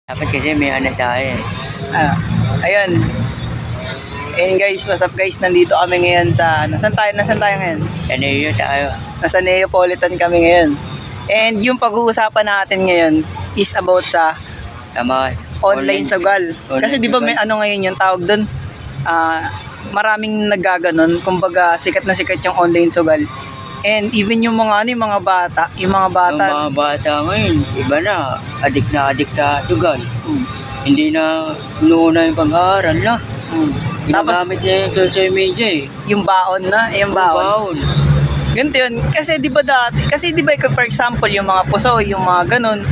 Dapat kasi may ano tayo eh. Ayun. Ayun guys, what's up guys? Nandito kami ngayon sa, Nasaan tayo ngayon? Kaneo tayo. Nasa Neapolitan kami ngayon. And yung pag-uusapan natin ngayon is about sa Tama. online sugal. Kasi di ba may ano ngayon yung tawag doon? Maraming naggaganon. Kumbaga, sikat na sikat yung online sugal. And even yung mga bata, Yung mga bata ngayon, iba na adik sa sugal. Hindi na noon yung pag-aaral na. Ginagamit niya yung social media eh. Yung baon na, yung baon. Baon. Ganito yun. Kasi di ba for example, yung mga puso, yung mga ganun,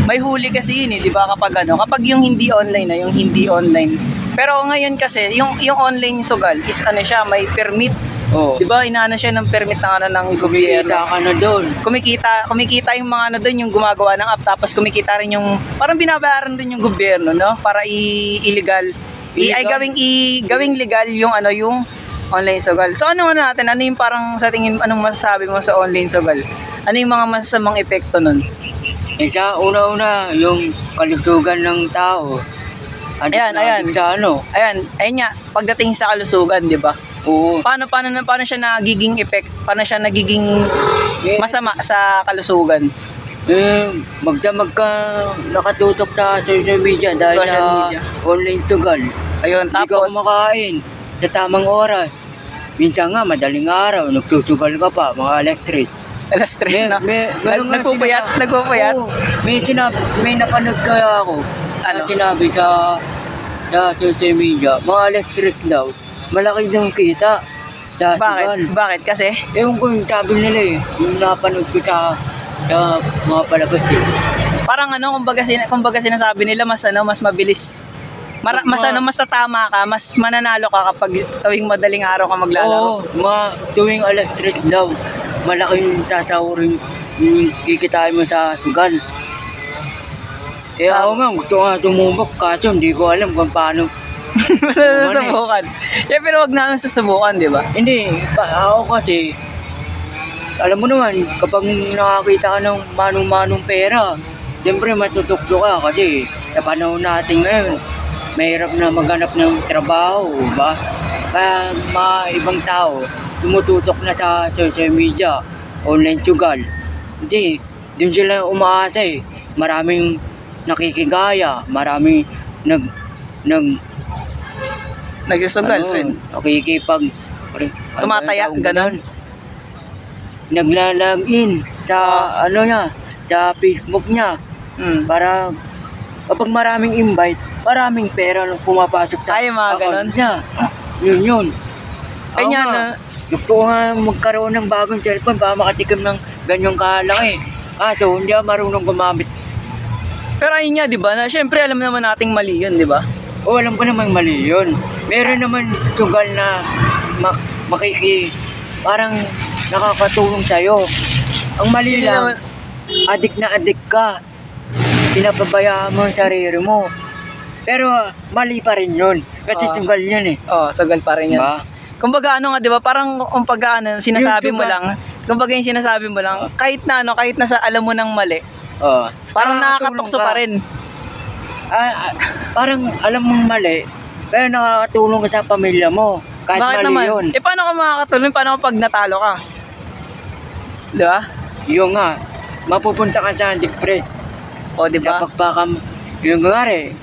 may huli kasi yun eh, di ba kapag yung hindi online na, yung hindi online. Pero ngayon kasi, yung online sugal is siya, may permit. Oh. Di ba inaano siya ng permit ng gobyerno. Kumikita ka na doon. Kumikita yung mga doon, yung gumagawa ng app, tapos kumikita rin yung, parang binabayaran din yung gobyerno, no? Para illegal. Gawing legal yung yung online sugal. So ano natin? Ano yung parang sa tingin, anong masasabi mo sa online sugal? Ano yung mga masasamang epekto nun? Sa una-una, yung kalusugan ng tao. Ayan. Ayan nga, pagdating sa kalusugan, di ba? Oo. Paano siya nagiging paano siya nagiging masama sa kalusugan? Magdamag ka nakatutok sa social media dahil Social sa media. online sugal. Ayun, Hindi ka tapos kumakain sa tamang oras. Minsan nga, madaling araw, nagtutugal ka pa, mga electric. alas 3 na. Nagpupuyat. Oo, may napanood kaya ako. Ano? Sinabi sa social media, mga electric daw, malaki daw kita sa sugal. Bakit? Kasi? Ewan ko yung sabi nila eh, yung napanood ko sa mga palabas eh. Parang kumbaga sinasabi nila mas mabilis. Mas tatama ka, mas mananalo ka kapag tuwing madaling araw ka maglalaro. Oo, tuwing alas 3 daw, malaking sasahurin yung kikitain mo sa sugal. Ako nga, gusto nga tumubok, kaso hindi ko alam kung paano. Susubukan. Pero wag namin susubukan, di ba? Hindi, ako kasi, alam mo naman, kapag nakakita ka ng manong-manong pera, siyempre matutukso ka kasi sa panahon natin ngayon, mahirap na maghanap ng trabaho, ba? Kaya mga ibang tao, tumututok na sa social media, online sugal. Hindi, dun sila umaasa eh. Maraming nakikigaya, maraming Nagsusugal rin. nakikipag Tumataya, ganun. Naglalagin sa sa Facebook niya para kapag maraming invite, maraming pera na pumapasok sa Ay, mga ganun. niya. Yun. Kanya na. Gusto nga magkaroon ng bagong cellphone para makatikim ng ganyang kalaki. Kaso hindi ako marunong gumamit. Pero ayun nga, di ba? Siyempre, alam naman nating mali yun, di ba? O alam ko naman mali yun. Meron naman sugal na parang nakakatulong sa'yo. Ang mali lang, adik na adik ka. Pinapabayaan mo ang sarili mo. Pero mali pa rin yun. Kasi sugal yan eh. Sugal pa rin yan. Diba? Kumbaga nga, di ba? Parang sinasabi mo lang. Kumbaga yung sinasabi mo lang, kahit na sa alam mo ng mali, parang nakakatukso pa rin. Parang alam mong mali, pero nakakatulong ka sa pamilya mo. Kahit Bakit mali naman? yun. Paano ka makakatulong? Paano kapag natalo ka? Di ba? Yung nga, mapupunta ka sa depressed. Di ba? Napagpakam, yung gari,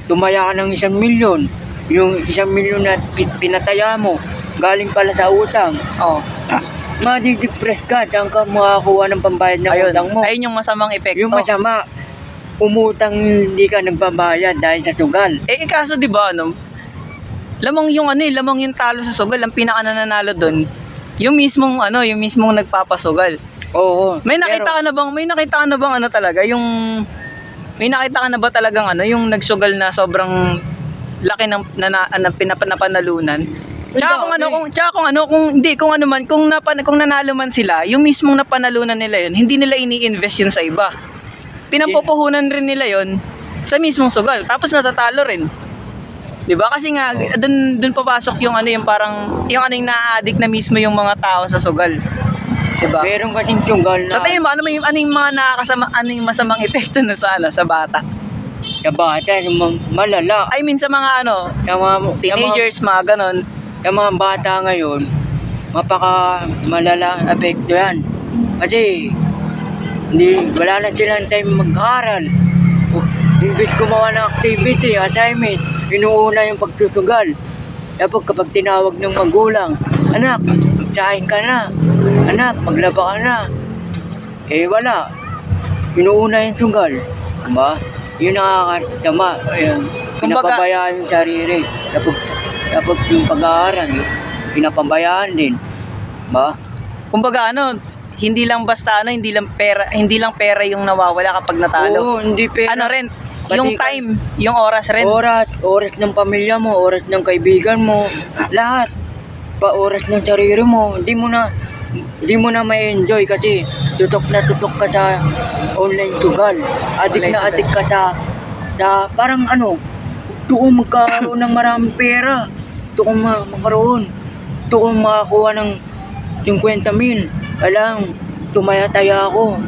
tumaya ka ng 1 milyon. Yung 1 milyon na pinataya mo, galing pala sa utang. Madidepress ka, saan ka makakuha ng pambayad ng utang mo. Ayun yung masamang epekto. Yung masama, umutang hindi ka nagbabayad dahil sa sugal. Kaso di ba lamang yung talo sa sugal, ang pinaka nananalo doon, yung mismong nagpapasugal. Oo. May nakita ka na bang talaga yung may nakita ka na ba talagang yung nagsugal na sobrang laki ng napanalunan? Kung nanalo man sila, yung mismong napanalunan nila yun, hindi nila ini-invest yun sa iba. Pinapupuhunan rin nila yun sa mismong sugal. Tapos natatalo rin. 'Di ba? Kasi nga doon papasok yung parang yung na-addict na mismo yung mga tao sa sugal. 'Di ba? Meron kasing sugal na Sa tingin mo ano yung mga nakakasama, ano yung masamang epekto na sa bata? Sa bata, malala. I mean, sa mga ano, Sa mga, teenagers, mga ganon. Sa mga bata ngayon, mapaka malala epekto yan. Kasi, wala na silang time mag-aral. Imbis gumawa ng activity, assignment, inuuna yung pagsusugal. Tapos kapag tinawag ng magulang, anak, magsahin ka na. Anak, maglaba ka na. Eh wala. Inuuna yung sugal. Diba? Yun nakakasama. Ayun. Pinapabayaan yung sarili. Tapos yung pag-aaral, pinapabayaan din. Diba? Kumbaga ano, hindi lang basta ano, hindi lang pera yung nawawala kapag natalo. Oo, hindi pera. Ano rin, Pati yung time, yung oras rin. Oras ng pamilya mo, oras ng kaibigan mo, lahat. Oras ng sarili mo, hindi mo na ma-enjoy kasi tutok ka sa online sugal. Adik ka sa parang ano, gusto ko magkaroon ng maraming pera. Gusto ko makaroon. Gusto ko makakuha ng 50,000. Alam, tumayataya ako.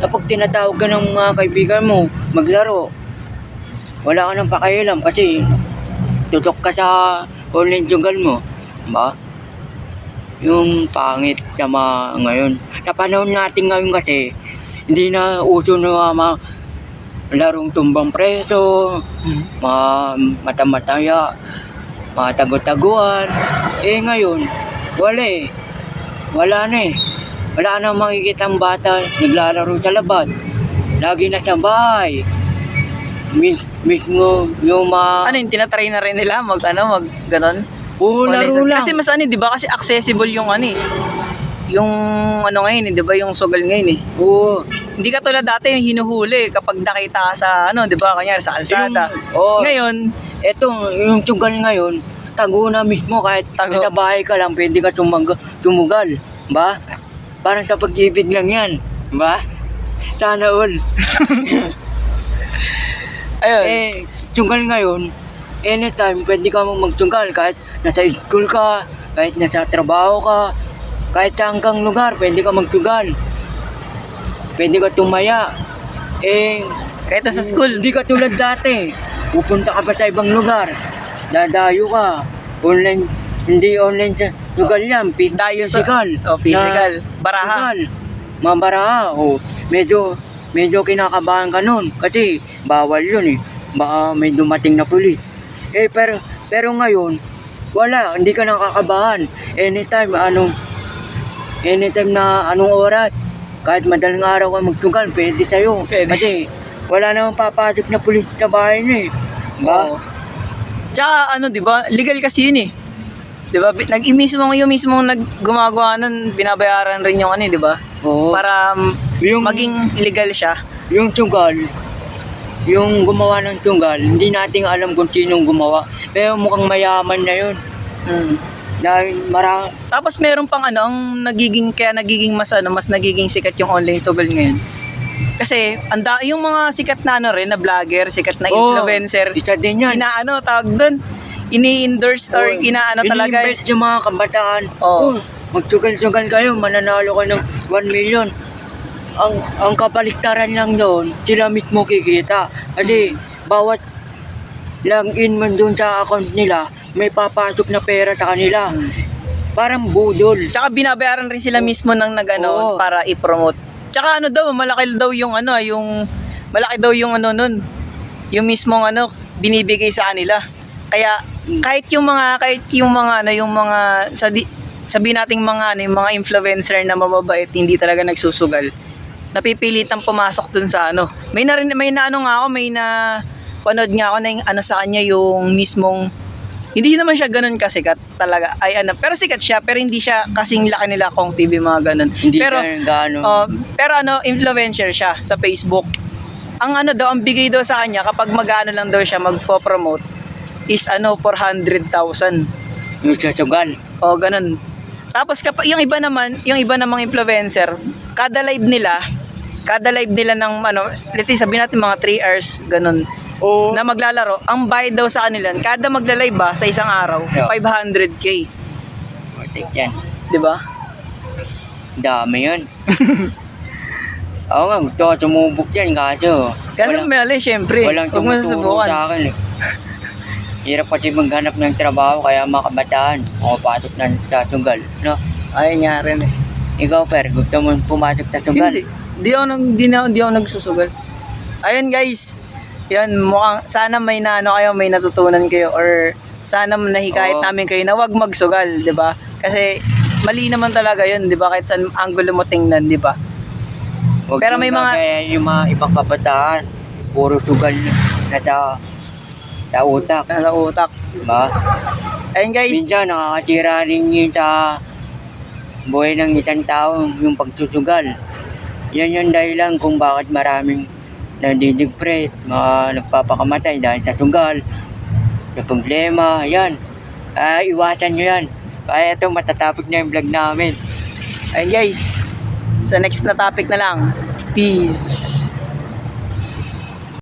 Kapag tinatawag ka ng mga kaibigan mo, maglaro, wala ka nang pakialam kasi tutok ka sa online sugal mo. Diba? Yung pangit sa mga ngayon. Sa panahon natin ngayon kasi, hindi na uso na mga larong tumbang preso, mga matamataya, mga tago-taguan. Eh ngayon, wala eh. Wala na eh. Wala na makikita ang bata naglalaro sa labas. Lagi na sa bahay. Mismo yung mga... Ano yung tinatry na rin nila mag ganon? Puro laro lang. Kasi mas ano, 'di ba? Kasi accessible yung ano eh. Yung ano ngayon, 'di ba? Yung sugal ngayon eh. Oo. Hindi katulad dati yung hinuhuli kapag nakita ka sa ano, 'di ba? Kanya sa kalsada. Ngayon, Eto, yung sugal ngayon, tago na mismo kahit Tago. sa bahay ka lang, pwede ka tumugal. Ba? Parang sa pag-ibig lang yan. Ba? Sana all. ayun. Sugal ngayon, anytime pwede ka magsugal kahit nasa school ka, kahit nasa trabaho ka, kahit saan kang lugar, pwede ka magsugal. Pwede ka tumaya. Kahit nasa school. Hindi ka tulad dati. Pupunta ka pa sa ibang lugar. Dadayo ka. Online, hindi online sa lugar yan. Dayo sa- Physical. physical. Baraha. Physical. Mga baraha. Medyo kinakabahan ka nun. Kasi bawal yun eh. Baka may dumating na pulis. Pero ngayon, wala. Hindi ka nakakabahan. Anytime na anong oras. Kahit madaling araw ka magsugal, pwede sa'yo. Pwede. Kasi wala namang papasok na pulis sa bahay niya eh. Ba? Oo. Tsaka ano, 'di ba? Legal kasi yun eh. 'Di ba? Yung mismo gumagawa nun, binabayaran rin yung ano, 'di ba? Oo. Para Yung- maging legal siya. Yung sugal, yung gumawa ng sugal, hindi natin alam kung sinong gumawa. Pero mukhang mayaman na yun. Dahil Tapos meron pang ano, ang nagiging mas nagiging sikat yung online sugal ngayon. Kasi yung mga sikat na ano rin na vlogger, sikat na influencer, isa din yan. tawag doon, ini-endorse or talaga. Ini-invest yung mga kabataan. Oo. Magsugal-sugal kayo, mananalo kayo ng 1 million. Ang kabaliktaran lang doon, sila mismo kikita. Kasi bawat login man doon sa account nila, may papasok na pera sa kanila. Parang budol. Tsaka binabayaran rin sila mismo ng Oo. para i-promote. Tsaka ano daw, malaki daw yung nun, yung mismong binibigay sa kanila. Kaya kahit yung mga sabihin nating yung mga influencer na mababait, hindi talaga nagsusugal, napipilitang pumasok dun sa may panood nga ako na yung sa kanya yung mismong, hindi naman siya ganun kasikat talaga, pero sikat siya, pero hindi siya kasing laki nila Kong TV, mga ganun. Hindi Pero gaano. pero influencer siya sa Facebook. Ang ang bigay daw sa kanya kapag lang daw siya magpo-promote is 400,000. Yung sa sugal. O ganun. Tapos kapag yung iba namang influencer, kada live nila ng let's say sabihin natin mga 3 hours ganun. Oo. Na maglalaro, ang bayad daw sa kanila, kada magla-live sa isang araw, Yeah. 500k. Matik yan. 'Di ba? Dami yan. Oo nga, gusto ko sumubok yan, kaso Kasi mali, syempre. walang Huwag mo tumuturo susubukan. sa akin eh. Hirap kasi maghanap ng trabaho, kaya mga kabataan, pumapasok na sa sugal, no? Ayun nga rin eh. Ikaw, Per, gusto mo pumasok sa sugal? Hindi. Di ako nagsusugal. Ayun guys. Yan, mukhang, sana may may natutunan kayo or sana nahikayat Oo. namin kayo na wag magsugal, di ba? Kasi mali naman talaga yun, di ba? Kahit saan angulo mo tingnan, di ba? Huwag Pero yung may mga- gagayahin yung mga ibang kabataan, puro sugal na sa utak, Nasa utak. diba? Ayun guys. Minsan, nakakatira rin yun sa buhay ng isang tao, yung pagsusugal. Yan yung dahilan kung bakit maraming nadidepress, mga nagpapakamatay dahil sa sugal, sa problema, yan. Iwasan nyo yan. Kaya ito, matatapos na yung vlog namin. Ayun guys. Sa next na topic na lang. Peace.